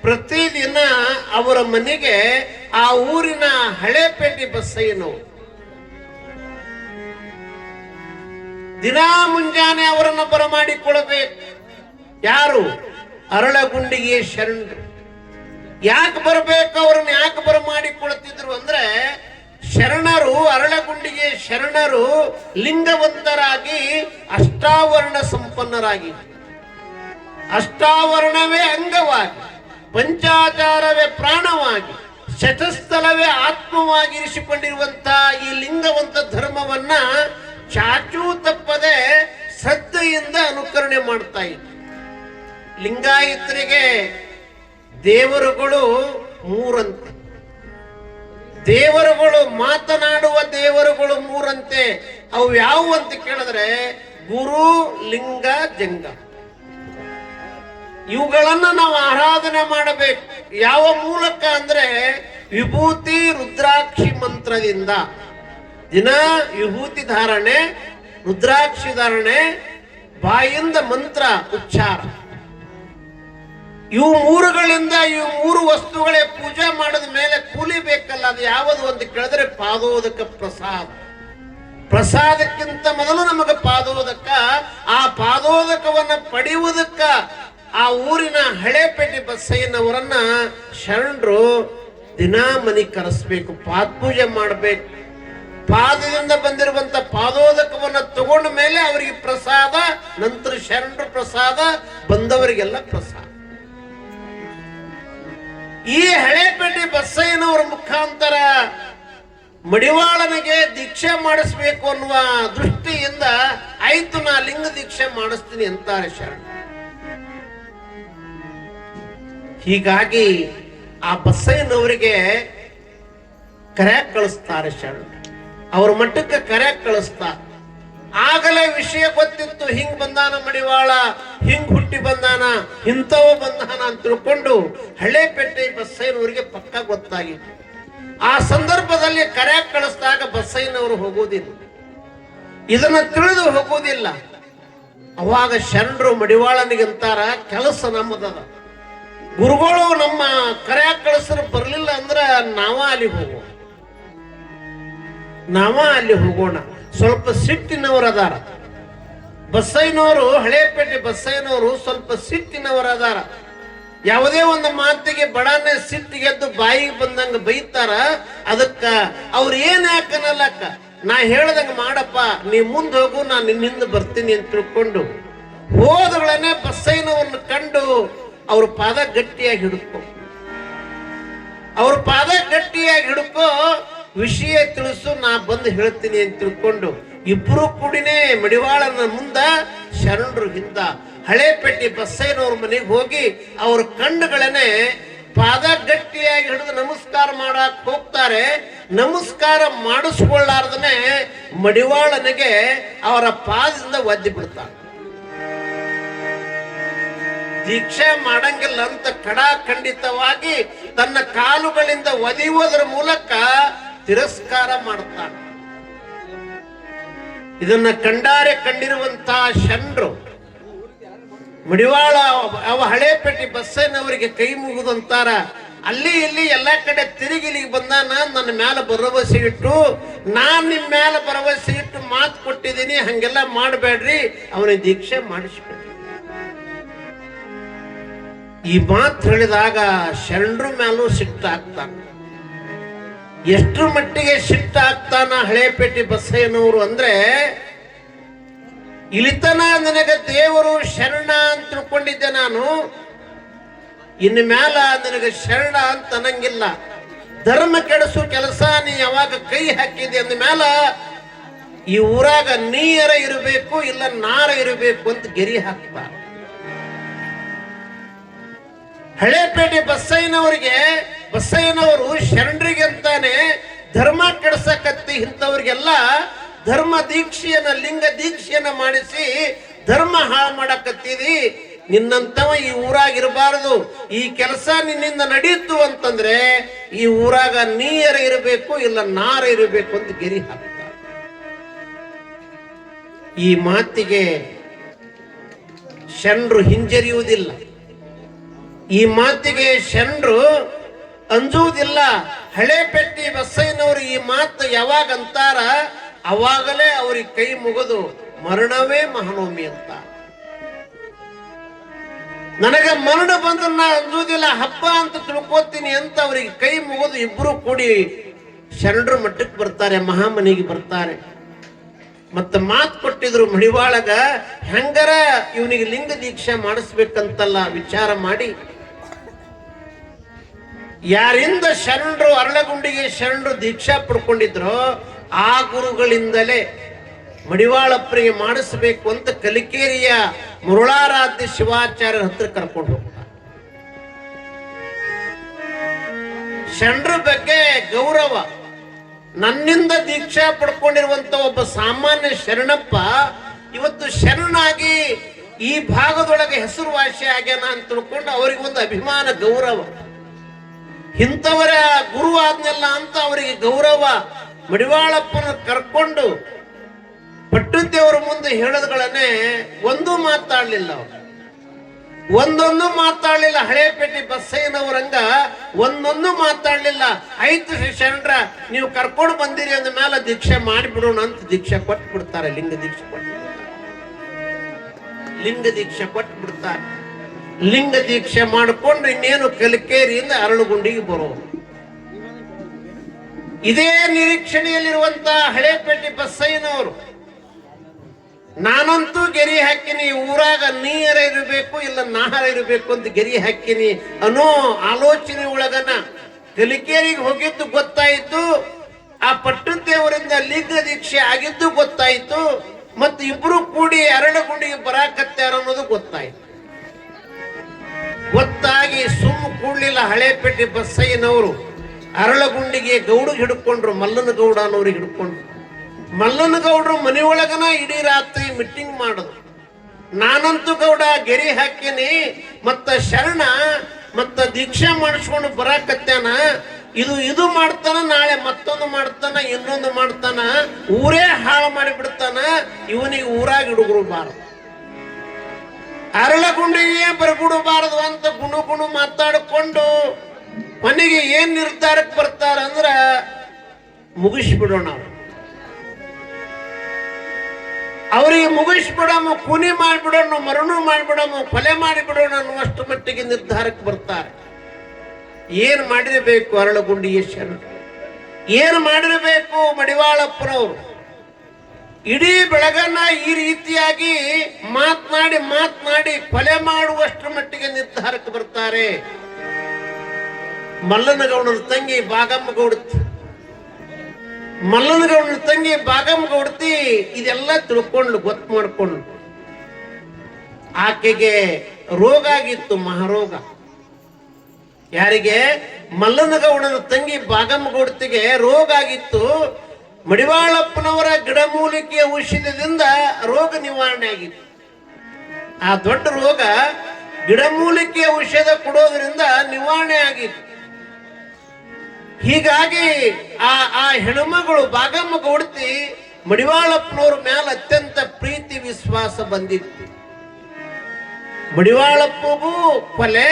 ಪ್ರತಿದಿನ ಅವರ ಮನೆಗೆ ಆ ಊರಿನ ಹಳೇಪೇಟೆ ಬಸ್ಸಯ್ಯನವರು ದಿನಾ ಮುಂಜಾನೆ ಅವರನ್ನ ಬರಮಾಡಿಕೊಳ್ಳಬೇಕು. ಯಾರು? ಅರಳಗುಂಡಿಗೆ ಶರಣರು. ಯಾಕೆ ಬರಬೇಕು, ಅವರನ್ನ ಯಾಕೆ ಬರಮಾಡಿಕೊಳ್ತಿದ್ರು ಅಂದ್ರೆ, ಶರಣರು, ಅರಳಗುಂಡಿಗೆ ಶರಣರು ಲಿಂಗವಂತರಾಗಿ ಅಷ್ಟಾವರಣ ಸಂಪನ್ನರಾಗಿ, ಅಷ್ಟಾವರಣವೇ ಅಂಗವಾಗಿ, ಪಂಚಾಚಾರವೇ ಪ್ರಾಣವಾಗಿ, ಶತಸ್ಥಲವೇ ಆತ್ಮವಾಗಿ ಇರಿಸಿಕೊಂಡಿರುವಂತಹ ಈ ಲಿಂಗವಂತ ಧರ್ಮವನ್ನ ಚಾಚೂ ತಪ್ಪದೆ ಶ್ರದ್ಧೆಯಿಂದ ಅನುಕರಣೆ ಮಾಡ್ತಾ ಇದ್ರು. ಲಿಂಗಾಯತರಿಗೆ ದೇವರುಗಳು ಮೂರಂತೆ, ದೇವರುಗಳು ಮಾತನಾಡುವ ದೇವರುಗಳು ಮೂರಂತೆ. ಅವು ಯಾವುವು ಅಂತ ಕೇಳಿದ್ರೆ, ಗುರು, ಲಿಂಗ, ಜಂಗ. ಇವುಗಳನ್ನ ನಾವು ಆರಾಧನೆ ಮಾಡಬೇಕು. ಯಾವ ಮೂಲಕ ಅಂದ್ರೆ ವಿಭೂತಿ ರುದ್ರಾಕ್ಷಿ ಮಂತ್ರದಿಂದ. ದಿನ ವಿಭೂತಿ ಧಾರಣೆ, ರುದ್ರಾಕ್ಷಿ ಧಾರಣೆ, ಬಾಯಿಂದ ಮಂತ್ರ ಉಚ್ಚಾರ. ಇವು ಮೂರುಗಳಿಂದ, ಇವು ಮೂರು ವಸ್ತುಗಳೇ ಪೂಜೆ ಮಾಡಿದ ಮೇಲೆ ಕೂಲಿ ಬೇಕಲ್ಲ. ಅದು ಯಾವುದು ಅಂತ ಕೇಳಿದ್ರೆ ಪಾದೋದಕ ಪ್ರಸಾದ. ಪ್ರಸಾದಕ್ಕಿಂತ ಮೊದಲು ನಮಗೆ ಪಾದೋದಕ. ಆ ಪಾದೋದಕವನ್ನ ಪಡೆಯುವುದಕ್ಕ ಆ ಊರಿನ ಹಳೇಪೇಟೆ ಬಸ್ಸಯ್ಯನವರನ್ನ ಶರಣರು ದಿನಾ ಮನೆ ಕರೆಸ್ಬೇಕು, ಪಾದಪೂಜೆ ಮಾಡಬೇಕು. ಪಾದದಿಂದ ಬಂದಿರುವಂತ ಪಾದೋದಕವನ್ನ ತಗೊಂಡ ಮೇಲೆ ಅವರಿಗೆ ಪ್ರಸಾದ, ನಂತರ ಶರಣರು ಪ್ರಸಾದ, ಬಂದವರಿಗೆಲ್ಲ ಪ್ರಸಾದ. ಈ ಹಳೇಪೇಟೆ ಬಸಯ್ಯನವರ ಮುಖಾಂತರ ಮಡಿವಾಳನಿಗೆ ದೀಕ್ಷೆ ಮಾಡಿಸ್ಬೇಕು ಅನ್ನುವ ದೃಷ್ಟಿಯಿಂದ ಆಯ್ತು ನಾ ಲಿಂಗ ದೀಕ್ಷೆ ಮಾಡಿಸ್ತೀನಿ ಅಂತಾರೆ ಶರಣ. ಹೀಗಾಗಿ ಆ ಬಸಯ್ಯನವರಿಗೆ ಕರೆಯಾಗ ಕಳಿಸ್ತಾರೆ ಶರಣ. ಅವ್ರ ಮಟ್ಟಕ್ಕೆ ಕರೆಯಾಗ ಕಳಿಸ್ತಾರೆ. ಆಗಲೇ ವಿಷಯ ಗೊತ್ತಿತ್ತು, ಹಿಂಗ್ ಬಂದಾನ ಮಡಿವಾಳ, ಹಿಂಗ್ ಹುಟ್ಟಿ ಬಂದಾನ, ಇಂಥವ ಬಂದಾನ ಅಂತ ತಿಳ್ಕೊಂಡು ಹಳೇಪೇಟೆ ಬಸಯ್ಯನವರಿಗೆ ಪಕ್ಕ ಗೊತ್ತಾಗಿತ್ತು. ಆ ಸಂದರ್ಭದಲ್ಲಿ ಕರೆಯಾಗ ಕಳಿಸಿದಾಗ ಬಸಯ್ಯನವರು ಹೋಗುವುದಿಲ್ಲ, ಇದನ್ನ ತಿಳಿದು ಹೋಗುವುದಿಲ್ಲ. ಅವಾಗ ಶರಣರು ಮಡಿವಾಳನಿಗಂತಾರ, ಕೆಲಸ ನಮ್ಮದದ, ಗುರುಗಳು ನಮ್ಮ ಕರೆಯಾಗ ಕಳಿಸರು ಬರ್ಲಿಲ್ಲ ಅಂದ್ರ ನಾವ ಅಲ್ಲಿ ಹೋಗೋಣ. ಸ್ವಲ್ಪ ಸಿಟ್ಟಿನವರು ಅದಾರ ಬಸಯ್ಯನವರು, ಹಳೇಪೇಟೆ ಬಸಯ್ಯನವರು ಸ್ವಲ್ಪ ಸಿಟ್ಟಿನವರು ಅದಾರ. ಯಾವುದೇ ಒಂದು ಮಾತಿಗೆ ಬಡಾನೆ ಸಿಟ್ಟಿಗೆದ್ದು ಬಾಯಿಗೆ ಬಂದಂಗ ಬೈತಾರ. ಅದಕ್ಕ ಅವ್ರು ಏನ್ ಯಾಕನಲ್ಲಕ್ಕ, ನಾ ಹೇಳ್ದಂಗ ಮಾಡಪ್ಪ, ನೀ ಮುಂದೆ ಹೋಗು, ನಾನು ನಿನ್ನಿಂದ ಬರ್ತೀನಿ ಅಂತ ತಿಳ್ಕೊಂಡು ಹೋದಗಳನ್ನೇ ಬಸಯ್ಯನವ್ರನ್ನ ಕಂಡು ಅವ್ರ ಪಾದ ಗಟ್ಟಿಯಾಗಿ ಹಿಡ್ಕೋ, ವಿಷಯ ತಿಳಿಸು, ನಾ ಬಂದು ಹೇಳ್ತೀನಿ ಅಂತ ತಿಳ್ಕೊಂಡು ಇಬ್ರು ಕೂಡಿನೇ ಮಡಿವಾಳನ ಮುಂದ, ಶರಣರು ಹಿಂದ. ಹಳೇಪೇಟೆ ಬಸಯ್ಯನವ್ರ ಮನೆಗೆ ಹೋಗಿ ಅವ್ರ ಕಣ್ಣುಗಳನ್ನೇ ಪಾದ ಗಟ್ಟಿಯಾಗಿ ಹಿಡಿದು ನಮಸ್ಕಾರ ಮಾಡಕ್ ಹೋಗ್ತಾರೆ. ನಮಸ್ಕಾರ ಮಾಡಿಸ್ಕೊಳ್ಳಾರ್ದನೆ ಮಡಿವಾಳನಿಗೆ ಅವರ ಪಾದದಿಂದ ಒದ್ದಿ ಬಿಡ್ತಾರೆ. ದೀಕ್ಷೆ ಮಾಡಂಗಿಲ್ಲ ಅಂತ ಖಂಡಿತವಾಗಿ ತನ್ನ ಕಾಲುಗಳಿಂದ ಒದಿಯುವುದರ ಮೂಲಕ ತಿರಸ್ಕಾರ ಮಾಡುತ್ತಾನೆ. ಇದನ್ನ ಕಂಡಿರುವಂತಹ ಶರಣರು ಮಡಿವಾಳ ಅವ ಹಳೇಪೇಟೆ ಬಸಯ್ಯನವರಿಗೆ ಕೈ ಮುಗಿದಂತಾರ. ಅಲ್ಲಿ ಇಲ್ಲಿ ಎಲ್ಲಾ ಕಡೆ ತಿರುಗಿ ಇಲ್ಲಿಗೆ ಬಂದಾನ, ನನ್ನ ಮ್ಯಾಲ ಭರವಸೆ ಇಟ್ಟು, ನಾನ್ ನಿಮ್ ಮ್ಯಾಲ ಭರವಸೆ ಇಟ್ಟು ಮಾತು ಕೊಟ್ಟಿದ್ದೀನಿ, ಹಂಗೆಲ್ಲ ಮಾಡಬೇಡ್ರಿ, ಅವನಿಗೆ ದೀಕ್ಷೆ ಮಾಡಿಸ್ಬೇಡ್ರಿ. ಈ ಮಾತು ಹೇಳಿದಾಗ ಶರಣರ ಮ್ಯಾಲೂ ಸಿಟ್ಟಾಗ್ತಾನ. ಎಷ್ಟರ ಮಟ್ಟಿಗೆ ಸಿಟ್ಟಾಗ್ತಾನ ಹಳೇಪೇಟೆ ಬಸಯ್ಯನವರು ಅಂದ್ರೆ, ಇಳಿತನ ನನಗೆ ದೇವರು ಶರಣ ಅಂತ ತಿಳ್ಕೊಂಡಿದ್ದೆ ನಾನು, ಇನ್ನು ಮ್ಯಾಲ ನನಗೆ ಶರಣ ಅಂತ ಅನ್ನಂಗಿಲ್ಲ. ಧರ್ಮ ಕೆಡಿಸೋ ಕೆಲಸ ನೀ ಯಾವಾಗ ಕೈ ಹಾಕಿದೆ ಅಂದ ಮ್ಯಾಲ ಈ ಊರಾಗ ನೀರ ಇರಬೇಕು, ಇಲ್ಲ ನಾರ ಇರಬೇಕು ಅಂತ ಗೆರಿ ಹಾಕ್ತಾರ. ಹಳೇಪೇಟೆ ಬಸಯ್ಯನವರು ಶರಣರಿಗೆ ಅಂತಾನೆ ಧರ್ಮ ಕೆಡಿಸಕತ್ತಿ ಇಂಥವ್ರಿಗೆಲ್ಲ ಧರ್ಮ ದೀಕ್ಷೆಯನ್ನ, ಲಿಂಗ ದೀಕ್ಷೆಯನ್ನ ಮಾಡಿಸಿ ಧರ್ಮ ಹಾಳು ಮಾಡಕತ್ತಿದಿ, ನಿನ್ನಂತವ ಈ ಊರಾಗಿರಬಾರದು, ಈ ಕೆಲಸ ನಿನ್ನಿಂದ ನಡೀತು ಅಂತಂದ್ರೆ ಈ ಊರಾಗ ನೀರ ಇರಬೇಕು, ಇಲ್ಲ ನಾರ ಇರಬೇಕು ಅಂತ ಗೆರಿ ಹಾಕ್ತಾರೆ. ಈ ಮಾತಿಗೆ ಶರಣರು ಹಿಂಜರಿಯುವುದಿಲ್ಲ, ಈ ಮಾತಿಗೆ ಶರಣರು ಅಂಜುವುದಿಲ್ಲ. ಹಳೇಪೇಟೆ ಬಸಯ್ಯನವರು ಈ ಮಾತು ಯಾವಾಗ ಅಂತಾರ, ಅವಾಗಲೇ ಅವ್ರಿಗೆ ಕೈ ಮುಗಿದು ಮರಣವೇ ಮಹಾನವಮಿ ಅಂತ. ನನಗೆ ಮರಣ ಬಂದ್ರೆ ನಾ ಅಂಜುವುದಿಲ್ಲ, ಹಬ್ಬ ಅಂತ ತಿಳ್ಕೋತೀನಿ ಅಂತ ಅವ್ರಿಗೆ ಕೈ ಮುಗಿದು ಇಬ್ರು ಕೂಡಿ ಶರಣರ ಮಟ್ಟಕ್ಕೆ ಬರ್ತಾರೆ, ಮಹಾಮನಿಗೆ ಬರ್ತಾರೆ. ಮತ್ತೆ ಮಾತು ಕೊಟ್ಟಿದ್ರು ಮಡಿವಾಳಗ, ಹೆಂಗರ ಇವನಿಗೆ ಲಿಂಗ ದೀಕ್ಷೆ ಮಾಡಿಸ್ಬೇಕಂತಲ್ಲ ವಿಚಾರ ಮಾಡಿ, ಯಾರಿಂದ ಶರಣರು ಅರಳಗುಂಡಿಗೆ ಶರಣರು ದೀಕ್ಷಾ ಪಡ್ಕೊಂಡಿದ್ರು ಆ ಗುರುಗಳಿಂದಲೇ ಮಡಿವಾಳಪ್ಪರಿಗೆ ಮಾಡಿಸ್ಬೇಕು ಅಂತ ಕಲಿಕೇರಿಯ ಮುರುಳಾರಾಧ್ಯ ಶಿವಾಚಾರ್ಯರ ಹತ್ರ ಕರ್ಕೊಂಡು ಹೋಗ್ತಾರೆ. ಶರಣರ ಬಗ್ಗೆ ಗೌರವ, ನನ್ನಿಂದ ದೀಕ್ಷಾ ಪಡ್ಕೊಂಡಿರುವಂತ ಒಬ್ಬ ಸಾಮಾನ್ಯ ಶರಣಪ್ಪ ಇವತ್ತು ಶರಣಾಗಿ ಈ ಭಾಗದೊಳಗೆ ಹೆಸರುವಾಸಿ ಆಗ್ಯಾನ ಅಂತ ತಿಳ್ಕೊಂಡು ಅವರಿಗೆ ಒಂದು ಅಭಿಮಾನ, ಗೌರವ. ಇಂಥವರ ಗುರು ಆದ್ನೆಲ್ಲ ಅಂತ ಅವರಿಗೆ ಗೌರವ. ಮಡಿವಾಳಪ್ಪನ ಕರ್ಕೊಂಡು ಪಟ್ಟದೇವರ ಮುಂದೆ ಹೇಳೋದ್ಗಳನ್ನೇ ಒಂದೂ ಮಾತಾಡ್ಲಿಲ್ಲ ಅವರು, ಒಂದೊಂದು ಮಾತಾಡ್ಲಿಲ್ಲ. ಹಳೇಪೇಟೆ ಬಸಯ್ಯನವರಂಗ ಒಂದೊಂದು ಮಾತಾಡ್ಲಿಲ್ಲ. ಆಯ್ತು ಶರಣರ ನೀವು ಕರ್ಕೊಂಡು ಬಂದಿರಿ ಅಂದ ಮೇಲೆ ದೀಕ್ಷೆ ಮಾಡಿಬಿಡೋಣ ಅಂತ ದೀಕ್ಷೆ ಕೊಟ್ಟು ಬಿಡ್ತಾರೆ. ಲಿಂಗ ದೀಕ್ಷೆ ಕೊಟ್ಟು ಬಿಡ್ತಾರೆ. ಲಿಂಗ ದೀಕ್ಷೆ ಮಾಡಿಕೊಂಡು ಇನ್ನೇನು ಕಲಿಕೇರಿಯಿಂದ ಅರಳುಗುಂಡಿಗೆ ಬರೋರು. ಇದೇ ನಿರೀಕ್ಷಣೆಯಲ್ಲಿರುವಂತ ಹಳೇಪೇಟೆ ಬಸಯ್ಯನವರು, ನಾನಂತೂ ಗೆರಿ ಹಾಕಿನಿ, ಊರಾಗ ನೀರ ಇರಬೇಕು ಇಲ್ಲ ನಾರ ಇರಬೇಕು ಅಂತ ಗೆರಿ ಹಾಕಿನಿ ಅನ್ನೋ ಆಲೋಚನೆ ಒಳಗನ ಕಲಿಕೇರಿಗೆ ಹೋಗಿದ್ದು ಗೊತ್ತಾಯಿತು. ಆ ಪಟ್ಟದೇವರಿಂದ ಲಿಂಗ ದೀಕ್ಷೆ ಆಗಿದ್ದು ಗೊತ್ತಾಯಿತು. ಮತ್ತು ಇಬ್ರು ಕೂಡಿ ಅರಳಗುಂಡಿಗೆ ಬರಾಕತ್ಯಾರ ಅನ್ನೋದು ಗೊತ್ತಾಯ್ತು. ಗೊತ್ತಾಗಿ ಸುಮ್ಮ ಕೂಡ್ಲಿಲ್ಲ ಹಳೇಪೇಟೆ ಬಸಯ್ಯನವರು. ಅರಳಗುಂಡಿಗೆ ಗೌಡಿಗೆ ಹಿಡ್ಕೊಂಡ್ರು, ಮಲ್ಲನಗೌಡ ಅನ್ನೋರಿಗೆ ಹಿಡ್ಕೊಂಡ್ರು. ಮಲ್ಲನಗೌಡರು ಮನೆಯೊಳಗನ ಇಡೀ ರಾತ್ರಿ ಮೀಟಿಂಗ್ ಮಾಡೋದು. ನಾನಂತೂ ಗೌಡ ಗೆರಿ ಹಾಕಿನಿ, ಮತ್ತ ಶರಣ ಮತ್ತ ದೀಕ್ಷಾ ಮಾಡಿಸ್ಕೊಂಡು ಬರಾಕತ್ಯಾನ, ಇದು ಮಾಡ್ತಾನ, ನಾಳೆ ಮತ್ತೊಂದು ಮಾಡ್ತಾನ, ಇನ್ನೊಂದು ಮಾಡ್ತಾನ, ಊರೇ ಹಾಳು ಮಾಡಿ ಬಿಡ್ತಾನ, ಇವನಿಗೆ ಊರಾಗ ಹಿಡುಗರು ಅರಳಗುಂಡಿಗೆ ಬರಗುಡಬಾರದು ಅಂತ ಗುಣು ಮಾತಾಡಿಕೊಂಡು ಮನೆಗೆ ಏನ್ ನಿರ್ಧಾರಕ್ಕೆ ಬರ್ತಾರ ಅಂದ್ರ ಮುಗಿಸ್ಬಿಡೋಣ, ಅವರಿಗೆ ಮುಗಿಸ್ಬಿಡೋಣ, ಕುನಿ ಮಾಡಿಬಿಡೋಣ, ಮರಣ ಮಾಡಿಬಿಡೋಣ, ಕೊಲೆ ಮಾಡಿಬಿಡೋಣ ಅನ್ನುವಷ್ಟು ಮಟ್ಟಿಗೆ ನಿರ್ಧಾರಕ್ಕೆ ಬರ್ತಾರೆ. ಏನ್ ಮಾಡಿರಬೇಕು ಅರಳಗುಂಡಿಗೆ ಶರಣ, ಏನ್ ಮಾಡಿರಬೇಕು ಮಡಿವಾಳಪ್ಪನವರು? ಇಡೀ ಬೆಳಗನ್ನ ಈ ರೀತಿಯಾಗಿ ಮಾತನಾಡಿ ಕೊಲೆ ಮಾಡುವಷ್ಟರ ಮಟ್ಟಿಗೆ ನಿರ್ಧಾರಕ್ಕೆ ಬರ್ತಾರೆ. ಮಲ್ಲನಗೌಡನ ತಂಗಿ ಬಾಗಮ್ಮ ಗೌಡತಿ ಇದೆಲ್ಲ ತಿಳ್ಕೊಂಡು ಗೊತ್ತು ಮಾಡ್ಕೊಂಡು, ಆಕೆಗೆ ರೋಗ ಆಗಿತ್ತು, ಮಹಾರೋಗ. ಯಾರಿಗೆ? ಮಲ್ಲನಗೌಡನ ತಂಗಿ ಬಾಗಮ್ಮ ಗೌಡತಿಗೆ ರೋಗ ಆಗಿತ್ತು. ಮಡಿವಾಳಪ್ಪನವರ ಗಿಡಮೂಲಿಕೆ ಔಷಧದಿಂದ ರೋಗ ನಿವಾರಣೆ ಆಗಿತ್ತು. ಆ ದೊಡ್ಡ ರೋಗ ಗಿಡಮೂಲಿಕೆ ಔಷಧ ಕೊಡೋದ್ರಿಂದ ನಿವಾರಣೆ ಆಗಿತ್ತು. ಹೀಗಾಗಿ ಆ ಹೆಣ್ಮಗಳು ಬಾಗಮ್ಮ ಗೌಡತಿ ಮಡಿವಾಳಪ್ಪನವ್ರ ಮೇಲೆ ಅತ್ಯಂತ ಪ್ರೀತಿ ವಿಶ್ವಾಸ ಬಂದಿತ್ತು. ಮಡಿವಾಳಪ್ಪಗೂ ಕೊಲೆ,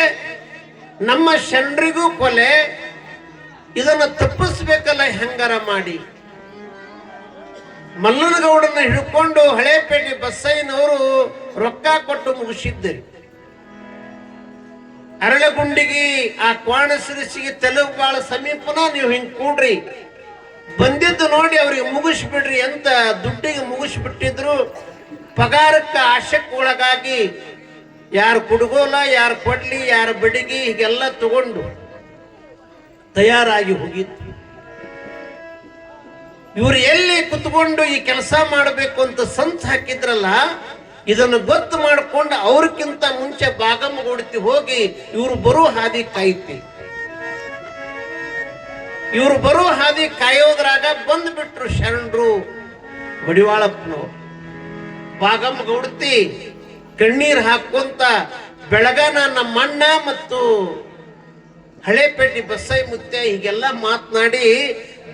ನಮ್ಮ ಶರಣರಿಗೂ ಕೊಲೆ, ಇದನ್ನ ತಪ್ಪಿಸ್ಬೇಕಲ್ಲ ಹೆಂಗಾರ ಮಾಡಿ. ಮಲ್ಲನಗೌಡನ ಹಿಡ್ಕೊಂಡು ಹಳೇಪೇಟೆ ಬಸಯ್ಯನವರು ರೊಕ್ಕ ಕೊಟ್ಟು ಮುಗಿಸಿದ್ದರು. ಅರಳಗುಂಡಿಗೆ ಆ ಕ್ವಾಣಸಿರಿಸಿಗೆ ತೆಲುಗು ಬಾಳ ಸಮೀಪನ, ನೀವು ಹಿಂಗ್ ಕೂಡ್ರಿ, ಬಂದಿದ್ದು ನೋಡಿ ಅವ್ರಿಗೆ ಮುಗಿಸ್ಬಿಡ್ರಿ ಅಂತ ದುಡ್ಡಿಗೆ ಮುಗಿಸ್ಬಿಟ್ಟಿದ್ರು. ಪಗಾರಕ್ಕೆ ಆಶಕ್ಕೆ ಒಳಗಾಗಿ ಯಾರು ಕುಡುಗೋಲ, ಯಾರು ಕೊಡ್ಲಿ, ಯಾರು ಬಡಿಗಿ ಹೀಗೆಲ್ಲ ತಗೊಂಡು ತಯಾರಾಗಿ ಹೋಗಿತ್ತು. ಇವರು ಎಲ್ಲಿ ಕುತ್ಕೊಂಡು ಈ ಕೆಲಸ ಮಾಡಬೇಕು ಅಂತ ಸಂತ ಹಾಕಿದ್ರಲ್ಲ, ಇದನ್ನು ಗೊತ್ತು ಮಾಡಿಕೊಂಡು ಅವ್ರಕ್ಕಿಂತ ಮುಂಚೆ ಬಾಗಮ್ಮ ಗೌಡತಿ ಹೋಗಿ ಇವರು ಬರೋ ಹಾದಿ ಕಾಯ್ತಿ. ಇವರು ಬರೋ ಹಾದಿ ಕಾಯೋದ್ರಾಗ ಬಂದ್ಬಿಟ್ರು ಶರಣರು ಮಡಿವಾಳಪ್ಪನವರು. ಬಾಗಮ್ಮ ಗೌಡತಿ ಕಣ್ಣೀರ್ ಹಾಕೊಂತ ಬೆಳಗನ ನಮ್ಮಣ್ಣ ಮತ್ತು ಹಳೇಪೇಟೆ ಬಸಯ್ಯ ಮುತ್ಯ ಹೀಗೆಲ್ಲ ಮಾತನಾಡಿ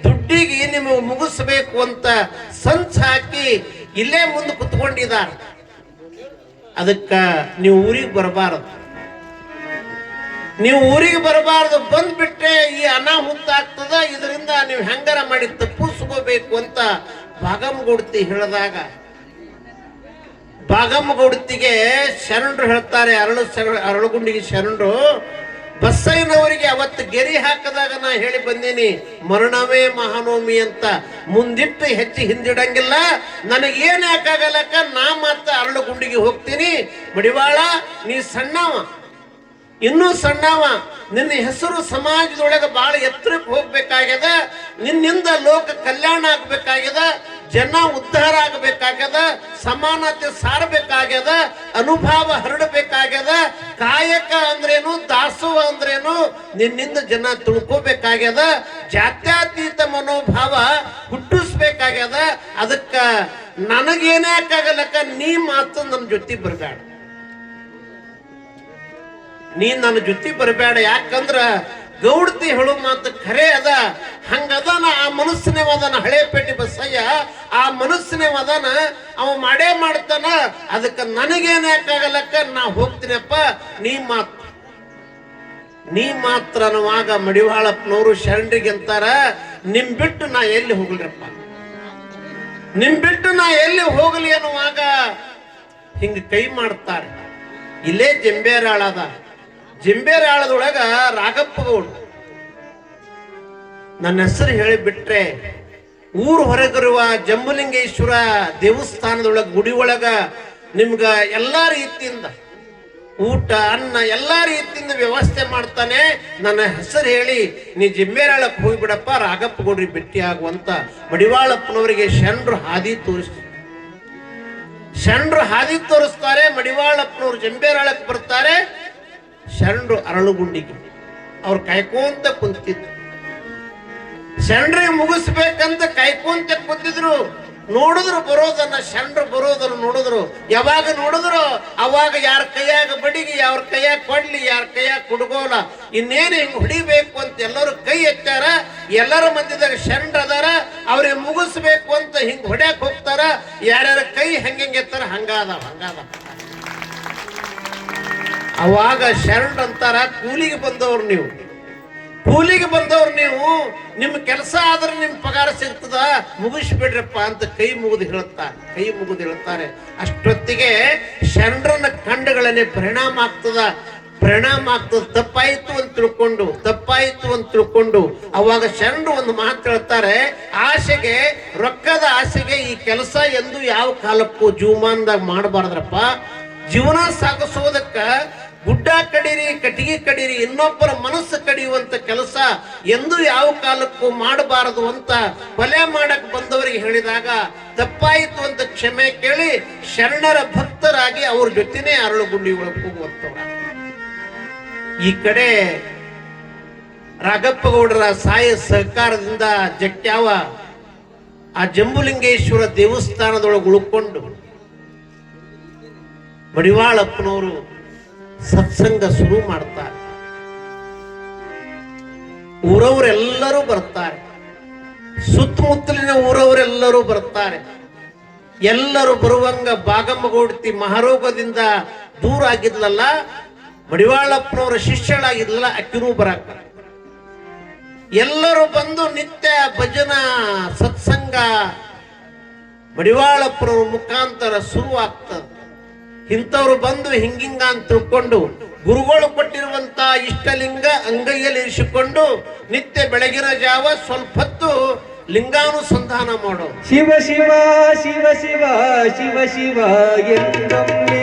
ದುಡ್ಡಿಗೆ ನಿಮಗೆ ಮುಗಿಸ್ಬೇಕು ಅಂತ ಸಂಚ ಹಾಕಿ ಇಲ್ಲೇ ಮುಂದೆ ಕುತ್ಕೊಂಡಿದ್ದಾರೆ. ಅದಕ್ಕ ನೀವು ಊರಿಗೆ ಬರಬಾರದು, ಬಂದ್ಬಿಟ್ರೆ ಈ ಅನಾಹುತ ಆಗ್ತದ, ಇದರಿಂದ ನೀವು ಹೆಂಗಾರ ಮಾಡಿ ತಪ್ಪಿಸ್ಕೋಬೇಕು ಅಂತ ಬಾಗಮ್ಮ ಗೌಡತಿ ಹೇಳಿದಾಗ, ಬಾಗಮ್ಮ ಗೌಡತಿಗೆ ಶರಣರು ಹೇಳ್ತಾರೆ, ಅರಳಗುಂಡಿಗೆ ಶರಣರು, ಬಸಯ್ಯನವರಿಗೆ ಅವತ್ತು ಗೆರಿ ಹಾಕದಾಗ ನಾ ಹೇಳಿ ಬಂದೀನಿ, ಮರಣವೇ ಮಹಾನವಮಿ ಅಂತ, ಮುಂದಿಟ್ಟು ಹೆಚ್ಚು ಹಿಂದಿಡಂಗಿಲ್ಲ, ನನಗೇನ್ ಯಾಕಾಗಲಕ್ಕ, ನಾ ಮಾತ್ರ ಅರಳಗುಂಡಿಗೆ ಹೋಗ್ತೀನಿ. ಮಡಿವಾಳ, ನೀ ಸಣ್ಣವ, ಇನ್ನೂ ಸಣ್ಣವ, ನಿನ್ನ ಹೆಸರು ಸಮಾಜದೊಳಗೆ ಬಹಳ ಎತ್ತರಕ್ಕೆ ಹೋಗ್ಬೇಕಾಗ್ಯದ, ನಿನ್ನಿಂದ ಲೋಕ ಕಲ್ಯಾಣ ಆಗ್ಬೇಕಾಗ್ಯದ, ಜನ ಉದ್ಧಾರ ಆಗಬೇಕಾಗ್ಯದ, ಸಮಾನತೆ ಸಾರಬೇಕಾಗ್ಯದ, ಅನುಭವ ಹರಡಬೇಕಾಗ್ಯದ, ಕಾಯಕ ಅಂದ್ರೇನು, ದಾಸೋಹ ಅಂದ್ರೇನು ನಿನ್ನಿಂದ ಜನ ತಿಳ್ಕೋಬೇಕಾಗ್ಯದ, ಜಾತ್ಯತೀತ ಮನೋಭಾವ ಹುಟ್ಟಿಸ್ಬೇಕಾಗ್ಯದ. ಅದಕ್ಕ ನನಗೇನೇ ಆಕಾಗಲಕ್ಕ ನೀ ಮಾತು ನನ್ನ ಜೊತೆ ಬರಬೇಡ, ನೀ ನನ್ನ ಜೊತೆ ಬರಬೇಡ. ಯಾಕಂದ್ರ ಗೌಡತಿ ಹೇಳೋ ಮಾತು ಖರೆ ಅದ, ಹಂಗದಾನ, ಆ ಮನಸ್ಸನೇ ಮದನ ಹಳೇಪೇಟೆ ಬಸಯ್ಯ, ಆ ಮನಸ್ಸನೇ ಮದನ ಅವ ಮಾಡೇ ಮಾಡ್ತಾನ. ಅದಕ್ಕೆ ನನಗೇನ್ ಯಾಕಾಗಲಕ್ಕ ನಾ ಹೋಗ್ತೀನಪ್ಪ, ನೀ ಮಾತ್ರ ಅನ್ನುವಾಗ ಮಡಿವಾಳಪ್ಪನವರು ಶರಣರಿಗೆ ಅಂತಾರ, ನಿಮ್ ಬಿಟ್ಟು ನಾ ಎಲ್ಲಿ ಹೋಗ್ಲಿರಪ್ಪ, ನಿಮ್ ಬಿಟ್ಟು ನಾ ಎಲ್ಲಿ ಹೋಗ್ಲಿ ಅನ್ನುವಾಗ ಹಿಂಗ ಕೈ ಮಾಡ್ತಾರೆ. ಇಲ್ಲೇ ಜಂಬೇರಾಳದ, ಜಂಬೇರಾಳದೊಳಗ ರಾಗಪ್ಪ ಗೌಡ, ನನ್ನ ಹೆಸರು ಹೇಳಿಬಿಟ್ರೆ ಊರು ಹೊರಗಿರುವ ಜಂಬುಲಿಂಗೇಶ್ವರ ದೇವಸ್ಥಾನದೊಳಗೆ ಗುಡಿ ಒಳಗ ನಿಮ್ಗ ಎಲ್ಲಾ ರೀತಿಯಿಂದ ಊಟ ಅನ್ನ ಎಲ್ಲಾ ರೀತಿಯಿಂದ ವ್ಯವಸ್ಥೆ ಮಾಡ್ತಾನೆ. ನನ್ನ ಹೆಸರು ಹೇಳಿ ನೀ ಜಿಂಬೇರಾಳಕ್ಕೆ ಹೋಗ್ಬಿಡಪ್ಪ, ರಾಗಪ್ಪ ಗೌಡ್ರಿ ಭೇಟಿ ಆಗುವಂತ ಮಡಿವಾಳಪ್ಪನವರಿಗೆ ಶರಣರು ಹಾದಿ ತೋರಿಸ್ತಾರೆ. ಮಡಿವಾಳಪ್ಪನವರು ಜಂಬೇರಾಳಕ್ಕೆ ಬರ್ತಾರೆ. ಶರಣರು ಅರಳುಗುಂಡಿಗೆ ಅವ್ರು ಕಾಯ್ಕೊಂತ ಕುಂತಿದ್ರು. ಶರಣರಿಗೆ ಮುಗಿಸ್ಬೇಕಂತ ಕಾಯ್ಕೊಂತ ಕುಂತಿದ್ರು. ನೋಡಿದ್ರು ಬರೋದನ್ನ, ಶರಣರು ಬರೋದನ್ನ ನೋಡಿದ್ರು. ಯಾವಾಗ ನೋಡಿದ್ರು ಅವಾಗ ಯಾರ ಕೈಯಾಗ ಬಡಿಗೆ, ಯಾರ ಕೈಯಾಗ ಕೊಡ್ಲಿ, ಯಾರ ಕೈಯಾಗ ಕುಡ್ಗೋಲ, ಇನ್ನೇನು ಹಿಂಗ್ ಹೊಡಿಬೇಕು ಅಂತ ಎಲ್ಲರೂ ಕೈ ಎತ್ತಾರ. ಎಲ್ಲರ ಮಧ್ಯದಾಗ ಶರಣರು ಅದಾರ, ಅವ್ರಿಗೆ ಮುಗಿಸ್ಬೇಕು ಅಂತ ಹಿಂಗ್ ಹೊಡ್ಯಾಕ್ ಹೋಗ್ತಾರ. ಯಾರ್ಯಾರ ಕೈ ಹೆಂಗೆ ಎತ್ತಾರ ಹಂಗಾದ. ಅವಾಗ ಶರಣರು ಅಂತಾರ, ಕೂಲಿಗೆ ಬಂದವ್ರು ನೀವು, ನಿಮ್ಮ ಕೆಲಸ ಆದ್ರೆ ನಿಮ್ ಪಗಾರ ಸಿಗ್ತದ, ಮುಗಿಸ್ಬಿಡ್ರಪ್ಪ ಅಂತ ಕೈ ಮುಗಿದು ಹೇಳ್ತಾರೆ. ಅಷ್ಟೊತ್ತಿಗೆ ಶರಣರನ್ನ ಕಂಡಗಳನ್ನೇ ಪರಿಣಾಮ ಆಗ್ತದ. ತಪ್ಪಾಯಿತು ಅಂತ ತಿಳ್ಕೊಂಡು ಅವಾಗ ಶರಣರು ಒಂದು ಮಾತು ಹೇಳ್ತಾರೆ, ಆಸೆಗೆ, ರೊಕ್ಕದ ಆಸೆಗೆ ಈ ಕೆಲಸ ಎಂದು ಯಾವ ಕಾಲಕ್ಕೂ ಜೀವಮಾನದಾಗ ಮಾಡಬಾರ್ದ್ರಪ್ಪ. ಜೀವನ ಸಾಗಿಸೋದಕ್ಕ ಗುಡ್ಡ ಕಡೀರಿ, ಕಟ್ಟಿಗೆ ಕಡೀರಿ, ಇನ್ನೊಬ್ಬರ ಮನಸ್ಸು ಕಡಿಯುವಂತ ಕೆಲಸ ಎಂದು ಯಾವ ಕಾಲಕ್ಕೂ ಮಾಡಬಾರದು ಅಂತ ಕೊಲೆ ಮಾಡಕ್ ಬಂದವರಿಗೆ ಹೇಳಿದಾಗ ತಪ್ಪಾಯಿತು ಅಂತ ಕ್ಷಮೆ ಕೇಳಿ ಶರಣರ ಭಕ್ತರಾಗಿ ಅವ್ರ ಜೊತೆನೆ ಅರಳುಗುಂಡಿ ಒಳಗೆ ಹೋಗುವಂತವ್ರ. ಈ ಕಡೆ ರಾಘಪ್ಪ ಗೌಡರ ಸಾಯ ಸಹಕಾರದಿಂದ ಜಟ್ಯಾವ ಆ ಜಂಬುಲಿಂಗೇಶ್ವರ ದೇವಸ್ಥಾನದೊಳಗೆ ಉಳ್ಕೊಂಡು ಮಡಿವಾಳಪ್ಪನವರು ಸತ್ಸಂಗ ಶುರು ಮಾಡ್ತಾರೆ. ಊರವರೆಲ್ಲರೂ ಬರ್ತಾರೆ, ಸುತ್ತಮುತ್ತಲಿನ ಊರವರೆಲ್ಲರೂ ಬರ್ತಾರೆ. ಎಲ್ಲರೂ ಬರುವಂಗ ಬಾಗಮ್ಮಗೌಡತಿ ಮಹಾರೋಗದಿಂದ ದೂರ ಆಗಿದ್ಲಲ್ಲ, ಮಡಿವಾಳಪ್ಪನವರ ಶಿಷ್ಯಳಾಗಿದ್ಲಲ್ಲ, ಅಕ್ಕಿನೂ ಬರಾಕ ಎಲ್ಲರೂ ಬಂದು ನಿತ್ಯ ಭಜನ ಸತ್ಸಂಗ ಮಡಿವಾಳಪ್ಪನವ್ರ ಮುಖಾಂತರ ಶುರು ಆಗ್ತದೆ. ಇಂಥವ್ರು ಬಂದು ಹಿಂಗಿಂಗ ಅಂತ ತಿಳ್ಕೊಂಡು ಗುರುಗಳು ಕೊಟ್ಟಿರುವಂತ ಇಷ್ಟಲಿಂಗ ಅಂಗೈಯಲ್ಲಿ ಇರಿಸಿಕೊಂಡು ನಿತ್ಯ ಬೆಳಗಿನ ಜಾವ ಸ್ವಲ್ಪ ಹೊತ್ತು ಲಿಂಗಾನುಸಂಧಾನ ಮಾಡೋ. ಶಿವ ಶಿವ ಶಿವ ಶಿವ ಶಿವ ಶಿವ ಎಂದೊಮ್ಮೆ